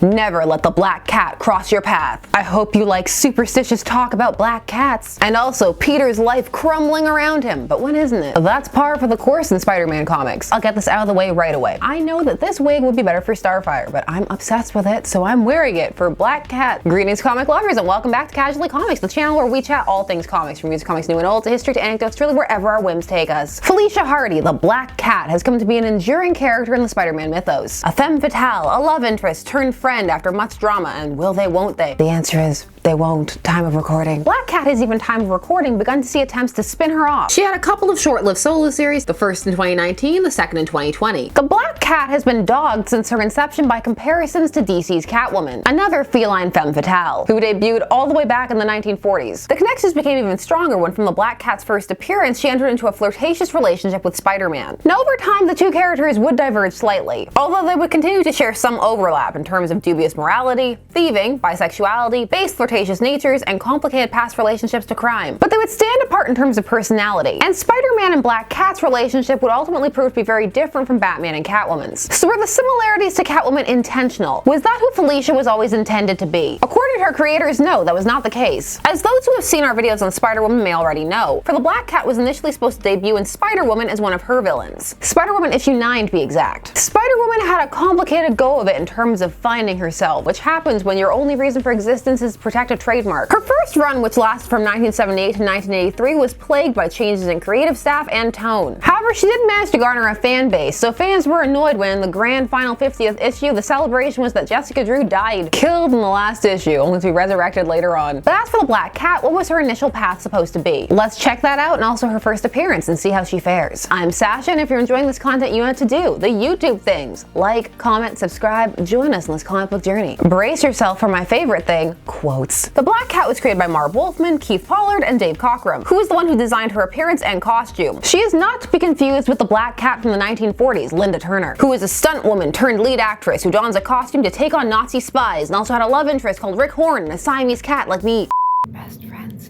Never let the black cat cross your path. I hope you like superstitious talk about black cats. And also Peter's life crumbling around him, but when isn't it? That's par for the course in Spider-Man comics. I'll get this out of the way right away. I know that this wig would be better for Starfire, but I'm obsessed with it, so I'm wearing it for Black Cat. Greetings comic lovers and welcome back to Casually Comics, the channel where we chat all things comics, from music comics new and old to history to anecdotes, really wherever our whims take us. Felicia Hardy, the Black Cat, has come to be an enduring character in the Spider-Man mythos. A femme fatale, a love interest turned friend after much drama, and will they, won't they? The answer is they won't. Time of recording. Black Cat has even time of recording begun to see attempts to spin her off. She had a couple of short-lived solo series, the first in 2019, the second in 2020. The Black Cat has been dogged since her inception by comparisons to DC's Catwoman, another feline femme fatale, who debuted all the way back in the 1940s. The connections became even stronger when from the Black Cat's first appearance she entered into a flirtatious relationship with Spider-Man. Now over time the two characters would diverge slightly, although they would continue to share some overlap in terms of dubious morality, thieving, bisexuality, base flirtatious natures, and complicated past relationships to crime. But they would stand apart in terms of personality, and Spider-Man and Black Cat's relationship would ultimately prove to be very different from Batman and Catwoman's. So were the similarities to Catwoman intentional? Was that who Felicia was always intended to be? According to her creators, no, that was not the case. As those who have seen our videos on Spider-Woman may already know, for the Black Cat was initially supposed to debut in Spider-Woman as one of her villains. Spider-Woman issue 9 to be exact. Spider-Woman had a complicated go of it in terms of finding herself, which happens when your only reason for existence is to protect a trademark. Her first run, which lasted from 1978 to 1983, was plagued by changes in creative staff and tone. However, she did manage to garner a fan base, so fans were annoyed when in the grand final 50th issue, the celebration was that Jessica Drew died, killed in the last issue, only to be resurrected later on. But as for the Black Cat, what was her initial path supposed to be? Let's check that out and also her first appearance and see how she fares. I'm Sasha, and if you're enjoying this content, you know what to do. The YouTube things. Like, comment, subscribe, join us in this comic book journey. Brace yourself for my favorite thing, quotes. The Black Cat was created by Marv Wolfman, Keith Pollard, and Dave Cockrum, who is the one who designed her appearance and costume. She is not to be confused with the Black Cat from the 1940s, Linda Turner, who is a stunt woman turned lead actress who dons a costume to take on Nazi spies and also had a love interest called Rick Horn and a Siamese cat like me. Best friends.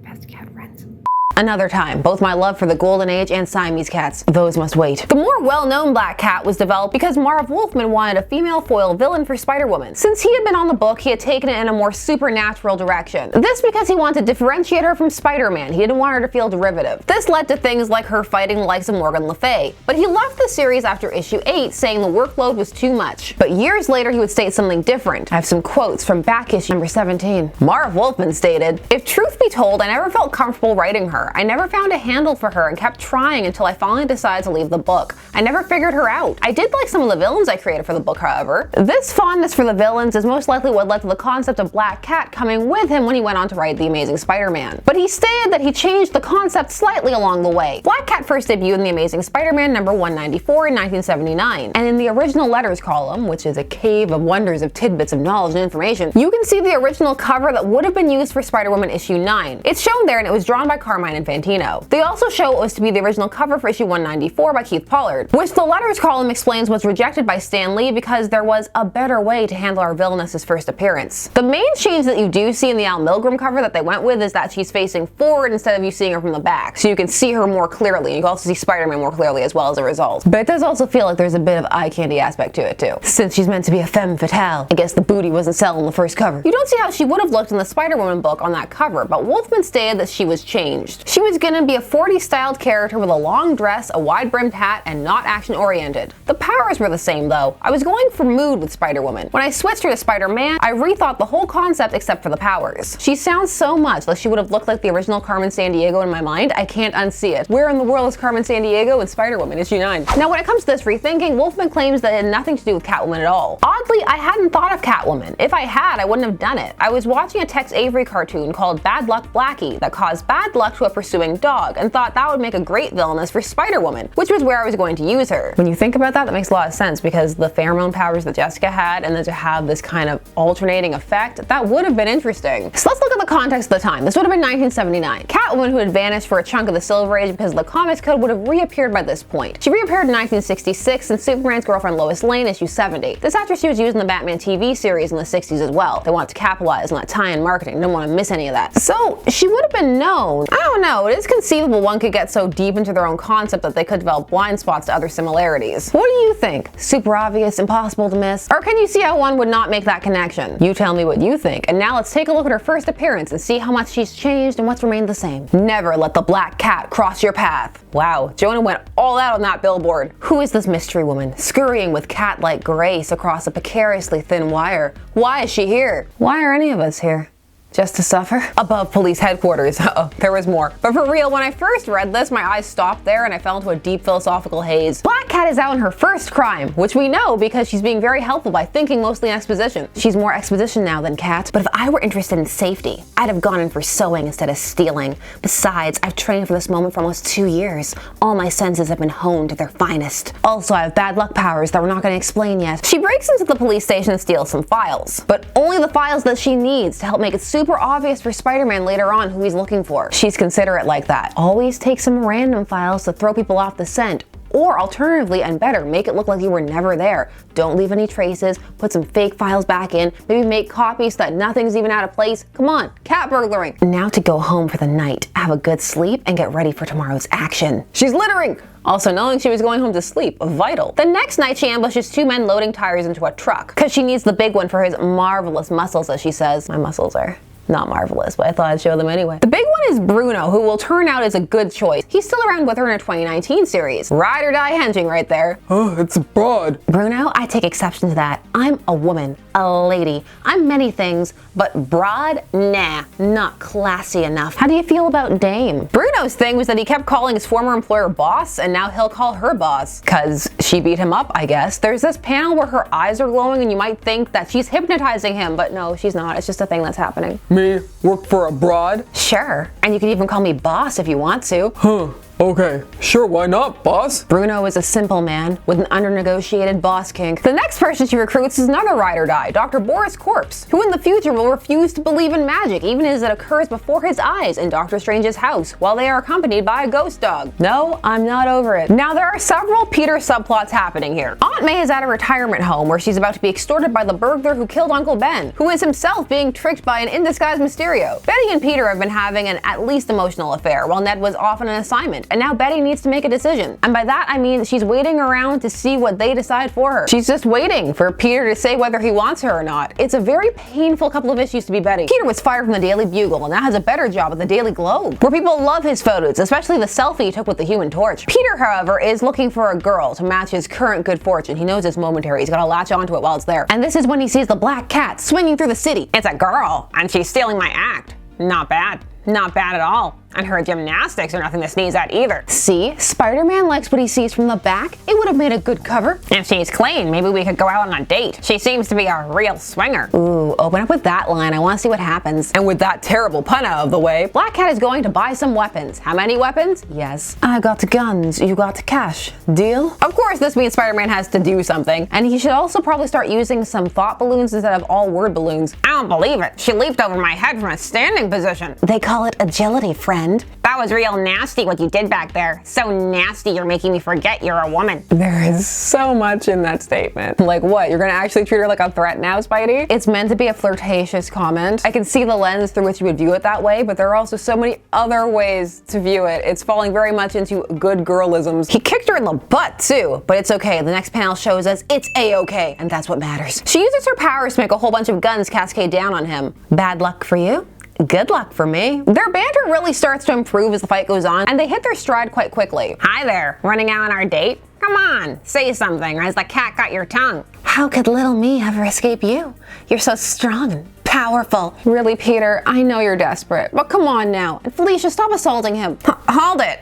Best cat friends. Another time, both my love for the Golden Age and Siamese cats, those must wait. The more well-known Black Cat was developed because Marv Wolfman wanted a female foil villain for Spider-Woman. Since he had been on the book, he had taken it in a more supernatural direction. This because he wanted to differentiate her from Spider-Man. He didn't want her to feel derivative. This led to things like her fighting the likes of Morgan Le Fay. But he left the series after issue 8, saying the workload was too much. But years later, he would state something different. I have some quotes from back issue number 17. Marv Wolfman stated, "If truth be told, I never felt comfortable writing her. I never found a handle for her and kept trying until I finally decided to leave the book. I never figured her out. I did like some of the villains I created for the book, however. This fondness for the villains is most likely what led to the concept of Black Cat coming with him when he went on to write The Amazing Spider-Man. But he stated that he changed the concept slightly along the way. Black Cat first debuted in The Amazing Spider-Man number 194 in 1979, and in the original letters column, which is a cave of wonders of tidbits of knowledge and information, you can see the original cover that would have been used for Spider-Woman issue 9. It's shown there and it was drawn by Carmine Infantino. They also show what was to be the original cover for issue 194 by Keith Pollard, which the letters column explains was rejected by Stan Lee because there was a better way to handle our villainess's first appearance. The main change that you do see in the Al Milgrom cover that they went with is that she's facing forward instead of you seeing her from the back, so you can see her more clearly. You can also see Spider-Man more clearly as well as a result. But it does also feel like there's a bit of eye candy aspect to it too. Since she's meant to be a femme fatale, I guess the booty wasn't selling the first cover. You don't see how she would have looked in the Spider-Woman book on that cover, but Wolfman stated that she was changed. She was gonna be a 40s styled character with a long dress, a wide brimmed hat, and not action oriented. The powers were the same though. I was going for mood with Spider-Woman. When I switched her to Spider-Man, I rethought the whole concept except for the powers. She sounds so much like she would have looked like the original Carmen Sandiego in my mind, I can't unsee it. Where in the world is Carmen Sandiego in Spider-Woman issue 9? Now when it comes to this rethinking, Wolfman claims that it had nothing to do with Catwoman at all. Oddly, I hadn't thought of Catwoman. If I had, I wouldn't have done it. I was watching a Tex Avery cartoon called Bad Luck Blackie that caused bad luck to a pursuing dog and thought that would make a great villainess for Spider-Woman, which was where I was going to use her. When you think about that, that makes a lot of sense because the pheromone powers that Jessica had and then to have this kind of alternating effect, that would have been interesting. So let's look at the context of the time. This would have been 1979. Catwoman, who had vanished for a chunk of the Silver Age because of the Comics Code, would have reappeared by this point. She reappeared in 1966 in Superman's girlfriend Lois Lane issue 70. This actress, she was used in the Batman TV series in the 60s as well. They wanted to capitalize on that tie-in marketing, didn't want to miss any of that. So she would have been known, I don't don't know, it is conceivable one could get so deep into their own concept that they could develop blind spots to other similarities. What do you think? Super obvious, impossible to miss? Or can you see how one would not make that connection? You tell me what you think, and now let's take a look at her first appearance and see how much she's changed and what's remained the same. Never let the black cat cross your path. Wow, Jonah went all out on that billboard. Who is this mystery woman, scurrying with cat-like grace across a precariously thin wire? Why is she here? Why are any of us here? Just to suffer? Above police headquarters. Uh-oh, there was more. But for real, when I first read this, my eyes stopped there and I fell into a deep philosophical haze. Black Cat is out on her first crime, which we know because she's being very helpful by thinking mostly in exposition. She's more exposition now than Cat. But if I were interested in safety, I'd have gone in for sewing instead of stealing. Besides, I've trained for this moment for almost 2 years. All my senses have been honed to their finest. Also, I have bad luck powers that we're not going to explain yet. She breaks into the police station and steals some files, but only the files that she needs to help make it super obvious for Spider-Man later on who he's looking for. She's considerate like that. Always take some random files to throw people off the scent. Or alternatively, and better, make it look like you were never there. Don't leave any traces, put some fake files back in, maybe make copies so that nothing's even out of place. Come on, cat burglaring. Now to go home for the night, have a good sleep, and get ready for tomorrow's action. She's littering! Also, knowing she was going home to sleep, vital. The next night, she ambushes 2 men loading tires into a truck, because she needs the big one for his marvelous muscles, as she says. My muscles are not marvelous, but I thought I'd show them anyway. The big one is Bruno, who will turn out as a good choice. He's still around with her in a 2019 series. Ride or die hinging right there. Oh, it's broad. Bruno, I take exception to that. I'm a woman, a lady. I'm many things, but broad? Nah, not classy enough. How do you feel about Dame? Bruno's thing was that he kept calling his former employer boss, and now he'll call her boss. Cause she beat him up, I guess. There's this panel where her eyes are glowing and you might think that she's hypnotizing him, but no, she's not. It's just a thing that's happening. Me work for a broad? Sure, and you can even call me boss if you want to. Huh. Okay, sure, why not, boss? Bruno is a simple man with an under-negotiated boss kink. The next person she recruits is another ride or die, Dr. Boris Corpse, who in the future will refuse to believe in magic, even as it occurs before his eyes in Doctor Strange's house, while they are accompanied by a ghost dog. No, I'm not over it. Now, there are several Peter subplots happening here. Aunt May is at a retirement home where she's about to be extorted by the burglar who killed Uncle Ben, who is himself being tricked by an in-disguise Mysterio. Betty and Peter have been having an at least emotional affair, while Ned was off on an assignment. And now Betty needs to make a decision. And by that I mean she's waiting around to see what they decide for her. She's just waiting for Peter to say whether he wants her or not. It's a very painful couple of issues to be Betty. Peter was fired from the Daily Bugle and now has a better job at the Daily Globe, where people love his photos, especially the selfie he took with the Human Torch. Peter, however, is looking for a girl to match his current good fortune. He knows it's momentary. He's gotta latch onto it while it's there. And this is when he sees the black cat swinging through the city. It's a girl, and she's stealing my act. Not bad. Not bad at all. And her gymnastics are nothing to sneeze at either. See? Spider-Man likes what he sees from the back. It would have made a good cover. If she's clean, maybe we could go out on a date. She seems to be a real swinger. Ooh, open up with that line. I want to see what happens. And with that terrible pun out of the way, Black Cat is going to buy some weapons. How many weapons? Yes. I got the guns, you got the cash. Deal? Of course, this means Spider-Man has to do something. And he should also probably start using some thought balloons instead of all word balloons. I don't believe it. She leaped over my head from a standing position. They call it agility, friend. That was real nasty what you did back there. So nasty you're making me forget you're a woman. There is so much in that statement. Like what? You're gonna actually treat her like a threat now, Spidey? It's meant to be a flirtatious comment. I can see the lens through which you would view it that way, but there are also so many other ways to view it. It's falling very much into good girlisms. He kicked her in the butt too, but it's okay. The next panel shows us it's a-okay, and that's what matters. She uses her powers to make a whole bunch of guns cascade down on him. Bad luck for you? Good luck for me. Their banter really starts to improve as the fight goes on, and they hit their stride quite quickly. Hi there, running out on our date? Come on, say something, or has the cat got your tongue? How could little me ever escape you? You're so strong and powerful. Really, Peter, I know you're desperate, but come on now. And Felicia, stop assaulting him. Hold it.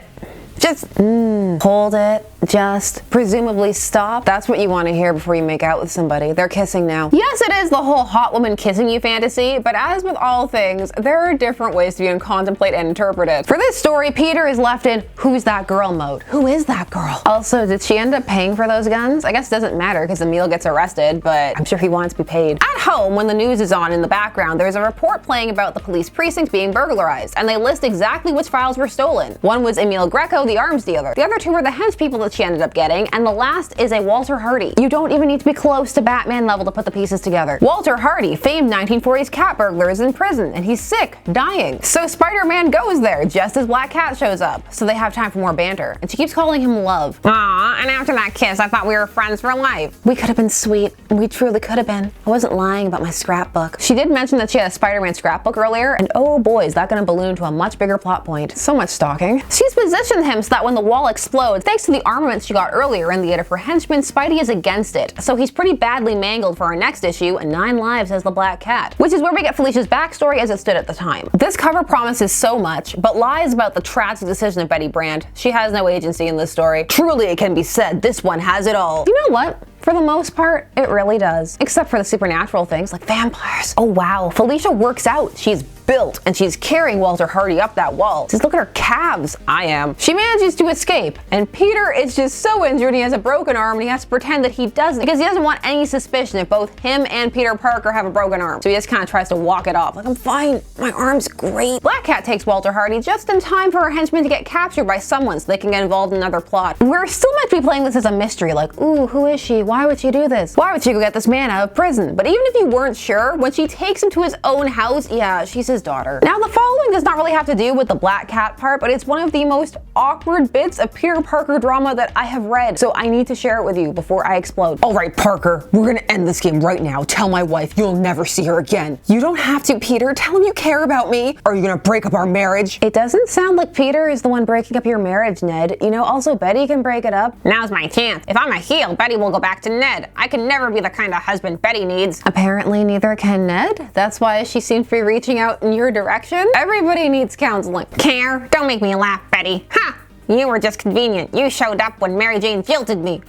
Just hold it. Just presumably stop. That's what you want to hear before you make out with somebody. They're kissing now. Yes, it is the whole hot woman kissing you fantasy, but as with all things, there are different ways to view and contemplate and interpret it. For this story, Peter is left in who's that girl mode. Who is that girl? Also, did she end up paying for those guns? I guess it doesn't matter because Emil gets arrested, but I'm sure he wants to be paid. At home, when the news is on in the background, there's a report playing about the police precinct being burglarized, and they list exactly which files were stolen. One was Emil Greco the arms dealer. The other two are the hench people that she ended up getting, and the last is a Walter Hardy. You don't even need to be close to Batman level to put the pieces together. Walter Hardy, famed 1940s cat burglar, is in prison, and he's sick, dying. So Spider-Man goes there just as Black Cat shows up, so they have time for more banter, and she keeps calling him love. Aww, and after that kiss, I thought we were friends for life. We could have been sweet. We truly could have been. I wasn't lying about my scrapbook. She did mention that she had a Spider-Man scrapbook earlier, and oh boy, is that gonna balloon to a much bigger plot point. So much stalking. She's positioned him so that when the wall explodes, thanks to the armaments she got earlier in the Ida for henchmen, Spidey is against it. So he's pretty badly mangled for our next issue, and 9 lives as the Black Cat, which is where we get Felicia's backstory as it stood at the time. This cover promises so much, but lies about the tragic decision of Betty Brant. She has no agency in this story. Truly, it can be said, this one has it all. You know what? For the most part, it really does. Except for the supernatural things like vampires. Oh wow, Felicia works out. She's built, and she's carrying Walter Hardy up that wall. Just look at her calves. I am. She manages to escape, and Peter is just so injured he has a broken arm, and he has to pretend that he doesn't because he doesn't want any suspicion if both him and Peter Parker have a broken arm. So he just kind of tries to walk it off. Like, I'm fine. My arm's great. Black Cat takes Walter Hardy just in time for her henchmen to get captured by someone so they can get involved in another plot. We're still meant to be playing this as a mystery, like, ooh, who is she? Why would she do this? Why would she go get this man out of prison? But even if you weren't sure, when she takes him to his own house, yeah, she's his daughter. Now, the following does not really have to do with the Black Cat part, but it's one of the most awkward bits of Peter Parker drama that I have read, so I need to share it with you before I explode. All right, Parker, we're gonna end this game right now. Tell my wife you'll never see her again. You don't have to, Peter. Tell him you care about me. Are you gonna break up our marriage? It doesn't sound like Peter is the one breaking up your marriage, Ned. You know, also Betty can break it up. Now's my chance. If I'm a heel, Betty will go back to Ned. I can never be the kind of husband Betty needs. Apparently neither can Ned. That's why she seemed to be reaching out in your direction. Everybody needs counseling. Care? Don't make me laugh, Betty. Ha! You were just convenient. You showed up when Mary Jane jilted me.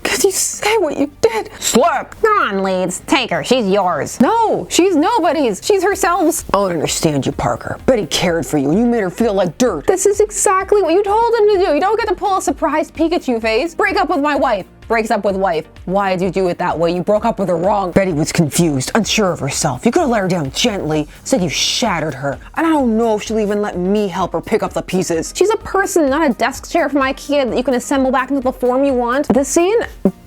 Could you say what you did? Slap! Come on, Leeds. Take her. She's yours. No, she's nobody's. She's herself's. I don't understand you, Parker. Betty cared for you and you made her feel like dirt. This is exactly what you told him to do. You don't get to pull a surprise Pikachu face. Break up with my wife. Breaks up with wife. Why did you do it that way? You broke up with her wrong. Betty was confused, unsure of herself. You could have let her down gently. Instead, you shattered her. And I don't know if she'll even let me help her pick up the pieces. She's a person, not a desk chair from IKEA that you can assemble back into the form you want. This scene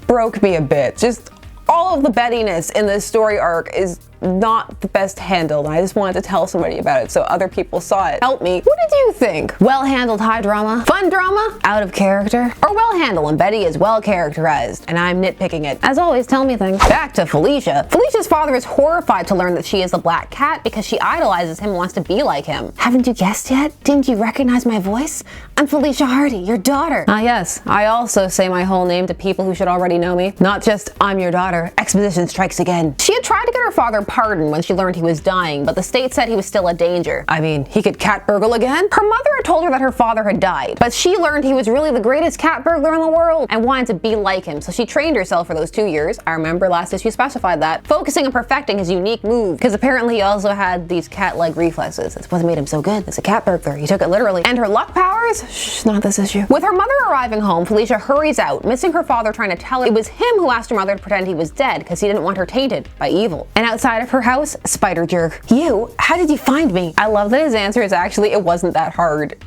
broke me a bit. Just all of the Bettiness in this story arc is not the best handled, and I just wanted to tell somebody about it so other people saw it. Help me. What did you think? Well handled high drama? Fun drama? Out of character? Or well handled and Betty is well characterized and I'm nitpicking it? As always, tell me things. Back to Felicia. Felicia's father is horrified to learn that she is the Black Cat because she idolizes him and wants to be like him. Haven't you guessed yet? Didn't you recognize my voice? I'm Felicia Hardy, your daughter. Ah yes, I also say my whole name to people who should already know me. Not just, I'm your daughter. Exposition strikes again. She had tried to get her father pardoned when she learned he was dying, but the state said he was still a danger. I mean, he could cat burgle again? Her mother had told her that her father had died, but she learned he was really the greatest cat burglar in the world and wanted to be like him, so she trained herself for those 2 years. I remember last issue specified that, focusing on perfecting his unique move, because apparently he also had these cat-like reflexes. That's what made him so good as a cat burglar. He took it literally. And her luck powers? Shh, not this issue. With her mother arriving home, Felicia hurries out, missing her father trying to tell her it was him who asked her mother to pretend he was dead because he didn't want her tainted by evil. And outside of her house, spider jerk. You? How did you find me? I love that his answer is actually, it wasn't that hard.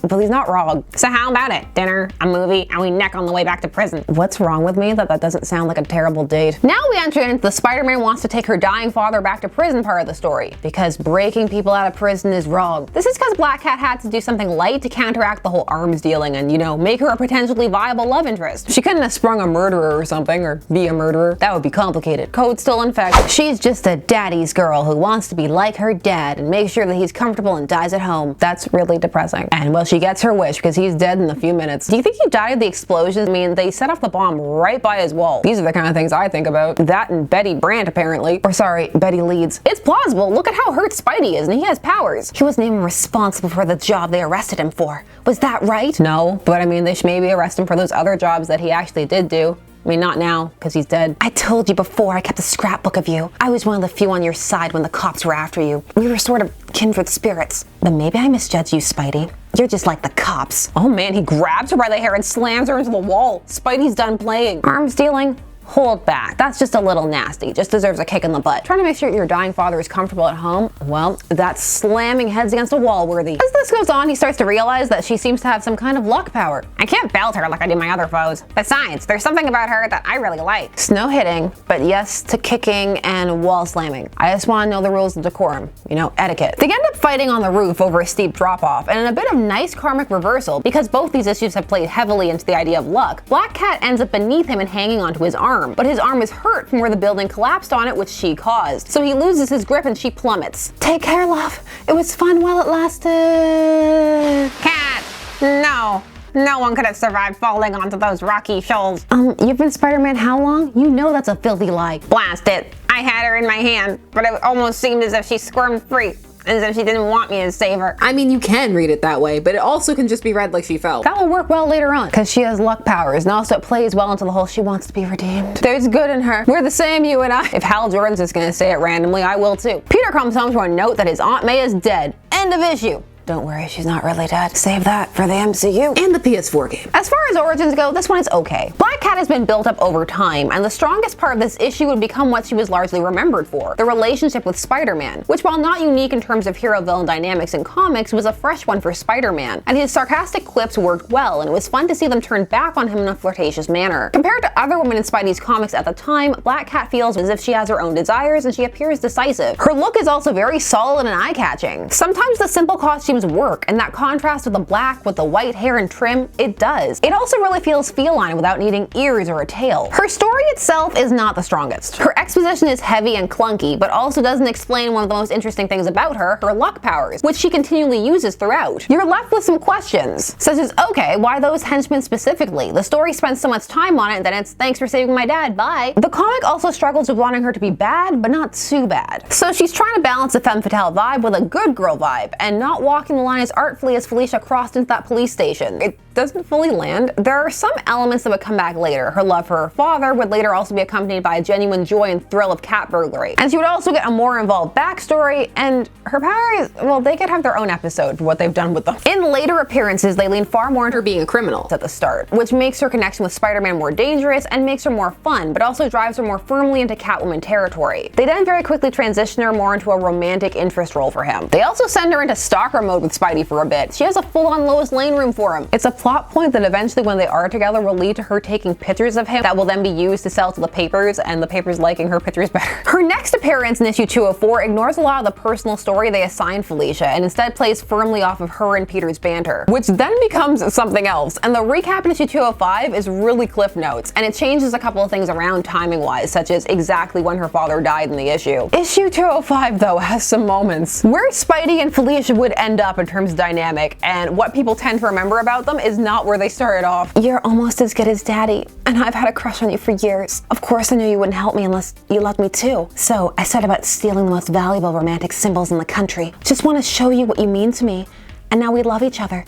But he's not wrong. So how about it? Dinner, a movie, and we neck on the way back to prison. What's wrong with me that doesn't sound like a terrible date? Now we enter into the Spider-Man wants to take her dying father back to prison part of the story, because breaking people out of prison is wrong. This is because Black Cat had to do something light to counteract the whole arms dealing and, you know, make her a potentially viable love interest. She couldn't have sprung a murderer or something, or be a murderer. That would be complicated. Code's still in effect. She's just a daddy's girl who wants to be like her dad and make sure that he's comfortable and dies at home. That's really depressing. And well, she gets her wish because he's dead in a few minutes. Do you think he died of the explosion? I mean, they set off the bomb right by his wall. These are the kind of things I think about. That and Betty Brant, apparently. Or sorry, Betty Leeds. It's plausible. Look at how hurt Spidey is, and he has powers. He wasn't even responsible for the job they arrested him for. Was that right? No, but I mean, they should maybe arrest him for those other jobs that he actually did do. I mean, not now, because he's dead. I told you before I kept a scrapbook of you. I was one of the few on your side when the cops were after you. We were sort of kindred spirits. But maybe I misjudged you, Spidey. You're just like the cops. Oh man, he grabs her by the hair and slams her into the wall. Spidey's done playing. Arms dealing. hold back. That's just a little nasty. Just deserves a kick in the butt. Trying to make sure your dying father is comfortable at home? Well, that's slamming heads against a wall worthy. As this goes on, he starts to realize that she seems to have some kind of luck power. I can't belt her like I do my other foes. Besides, there's something about her that I really like. Snow hitting, but yes to kicking and wall slamming. I just want to know the rules of decorum. You know, etiquette. They end up fighting on the roof over a steep drop-off, and in a bit of nice karmic reversal, because both these issues have played heavily into the idea of luck, Black Cat ends up beneath him and hanging onto his arm. But his arm is hurt from where the building collapsed on it, which she caused. So he loses his grip and she plummets. Take care, love. It was fun while it lasted. Cat, no. No one could have survived falling onto those rocky shoals. You've been Spider-Man how long? You know that's a filthy lie. Blast it. I had her in my hand, but it almost seemed as if she squirmed free. As if she didn't want me to save her. I mean, you can read it that way, but it also can just be read like she fell. That will work well later on, because she has luck powers, and also it plays well into the whole she wants to be redeemed. There's good in her. We're the same, you and I. If Hal Jordan's just gonna say it randomly, I will too. Peter comes home to a note that his Aunt May is dead. End of issue. Don't worry, she's not really dead. Save that for the MCU. And the PS4 game. As far as origins go, this one is okay. Black Cat has been built up over time, and the strongest part of this issue would become what she was largely remembered for, the relationship with Spider-Man, which while not unique in terms of hero-villain dynamics in comics, was a fresh one for Spider-Man, and his sarcastic quips worked well, and it was fun to see them turn back on him in a flirtatious manner. Compared to other women in Spidey's comics at the time, Black Cat feels as if she has her own desires, and she appears decisive. Her look is also very solid and eye-catching. Sometimes the simple costumes work, and that contrast of the black with the white hair and trim, it does. It also really feels feline without needing ears or a tail. Her story itself is not the strongest. Her exposition is heavy and clunky, but also doesn't explain one of the most interesting things about her luck powers, which she continually uses throughout. You're left with some questions, such as, okay, why those henchmen specifically? The story spends so much time on it, and then it's thanks for saving my dad, bye. The comic also struggles with wanting her to be bad, but not too bad. So she's trying to balance the femme fatale vibe with a good girl vibe, and not walking the line as artfully as Felicia crossed into that police station. It doesn't fully land. There are some elements that would come back later. Her love for her father would later also be accompanied by a genuine joy and thrill of cat burglary. And she would also get a more involved backstory, and her powers, well, they could have their own episode for what they've done with them. In later appearances, they lean far more into her being a criminal at the start, which makes her connection with Spider-Man more dangerous and makes her more fun, but also drives her more firmly into Catwoman territory. They then very quickly transition her more into a romantic interest role for him. They also send her into stalker mode with Spidey for a bit. She has a full-on Lois Lane room for him. It's a plot point that eventually when they are together will lead to her taking pictures of him that will then be used to sell to the papers, and the papers liking her pictures better. Her next appearance in issue 204 ignores a lot of the personal story they assign Felicia and instead plays firmly off of her and Peter's banter, which then becomes something else. And the recap in issue 205 is really cliff notes, and it changes a couple of things around timing-wise, such as exactly when her father died in the issue. Issue 205 though has some moments where Spidey and Felicia would end up in terms of dynamic, and what people tend to remember about them is not where they started off. You're almost as good as Daddy, and I've had a crush on you for years. Of course I knew you wouldn't help me unless you loved me too. So I set about stealing the most valuable romantic symbols in the country. Just want to show you what you mean to me, and now we love each other,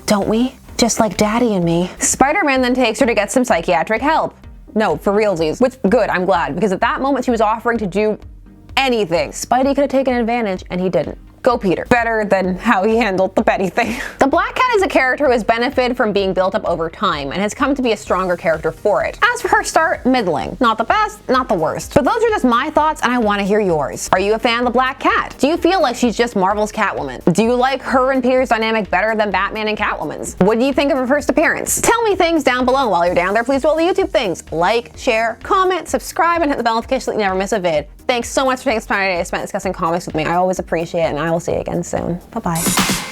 don't we? Just like Daddy and me. Spider-Man then takes her to get some psychiatric help. No, for realsies. Which, good, I'm glad, because at that moment she was offering to do anything. Spidey could have taken advantage, and he didn't. Go Peter. Better than how he handled the Betty thing. The Black Cat is a character who has benefited from being built up over time and has come to be a stronger character for it. As for her start, middling. Not the best, not the worst. But those are just my thoughts, and I want to hear yours. Are you a fan of the Black Cat? Do you feel like she's just Marvel's Catwoman? Do you like her and Peter's dynamic better than Batman and Catwoman's? What do you think of her first appearance? Tell me things down below. While you're down there, please do all the YouTube things. Like, share, comment, subscribe, and hit the bell notification so that you never miss a vid. Thanks so much for taking some time today to spend discussing comics with me. I always appreciate it, and I will see you again soon. Bye-bye.